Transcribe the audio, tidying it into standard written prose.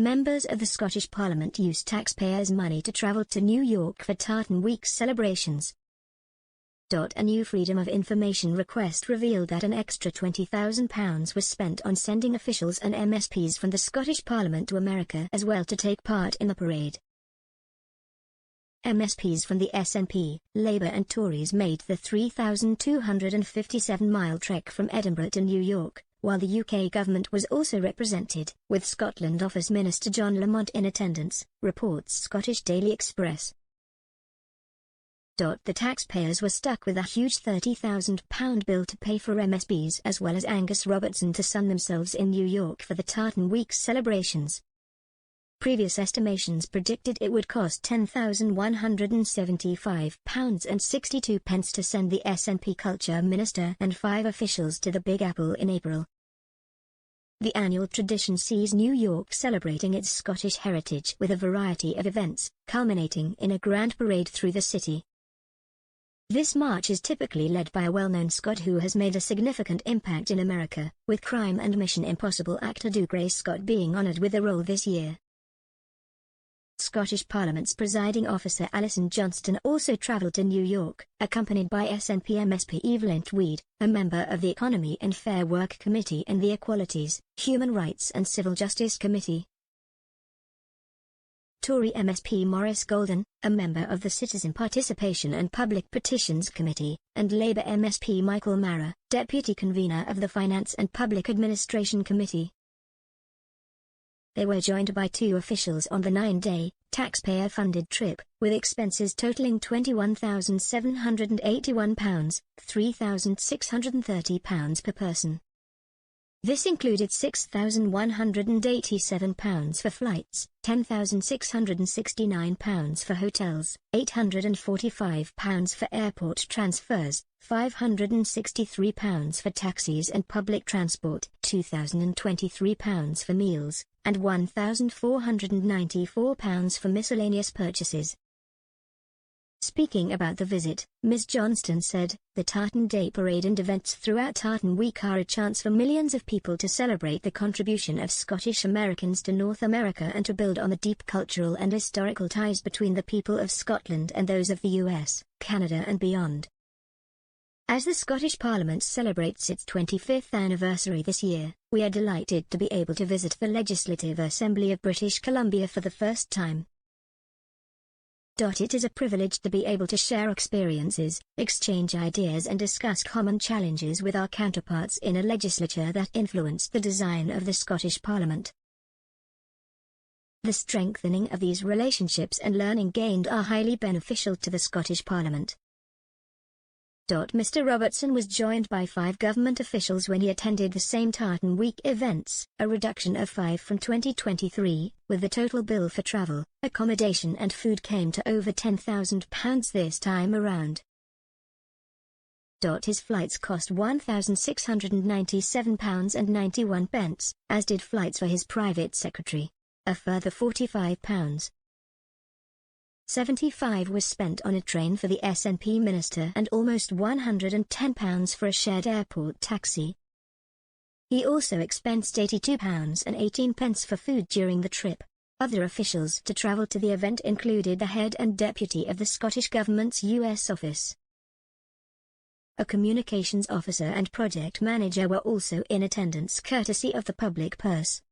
Members of the Scottish Parliament used taxpayers' money to travel to New York for Tartan Week's celebrations. A new Freedom of Information request revealed that an extra £20,000 was spent on sending officials and MSPs from the Scottish Parliament to America as well to take part in the parade. MSPs from the SNP, Labour and Tories made the 3,257-mile trek from Edinburgh to New York, while the UK government was also represented, with Scotland Office Minister John Lamont in attendance, reports Scottish Daily Express. The taxpayers were stuck with a huge £30,000 bill to pay for MSPs as well as Angus Robertson to sun themselves in New York for the Tartan Week's celebrations. Previous estimations predicted it would cost £10,175.62 to send the SNP Culture Minister and 5 officials to the Big Apple in April. The annual tradition sees New York celebrating its Scottish heritage with a variety of events, culminating in a grand parade through the city. This march is typically led by a well-known Scot who has made a significant impact in America, with crime and Mission Impossible actor Dougray Scott being honoured with the role this year. Scottish Parliament's presiding officer Alison Johnston also travelled to New York, accompanied by SNP MSP Evelyn Tweed, a member of the Economy and Fair Work Committee and the Equalities, Human Rights and Civil Justice Committee. Tory MSP Maurice Golden, a member of the Citizen Participation and Public Petitions Committee, and Labour MSP Michael Mara, deputy convener of the Finance and Public Administration Committee. They were joined by 2 officials on the 9-day, taxpayer-funded trip, with expenses totalling £21,781, £3,630 per person. This included £6,187 for flights, £10,669 for hotels, £845 for airport transfers, £563 for taxis and public transport, £2,023 for meals, and £1,494 for miscellaneous purchases. Speaking about the visit, Ms. Johnston said, "The Tartan Day Parade and events throughout Tartan Week are a chance for millions of people to celebrate the contribution of Scottish Americans to North America and to build on the deep cultural and historical ties between the people of Scotland and those of the US, Canada and beyond." As the Scottish Parliament celebrates its 25th anniversary this year, we are delighted to be able to visit the Legislative Assembly of British Columbia for the first time. It is a privilege to be able to share experiences, exchange ideas and discuss common challenges with our counterparts in a legislature that influenced the design of the Scottish Parliament. The strengthening of these relationships and learning gained are highly beneficial to the Scottish Parliament. Mr. Robertson was joined by 5 government officials when he attended the same Tartan Week events, a reduction of 5 from 2023, with the total bill for travel, accommodation and food came to over £10,000 this time around. His flights cost £1,697.91, as did flights for his private secretary, a further £45. £75 was spent on a train for the SNP minister and almost £110 for a shared airport taxi. He also expensed £82.18 for food during the trip. Other officials to travel to the event included the head and deputy of the Scottish Government's US office. A communications officer and project manager were also in attendance courtesy of the public purse.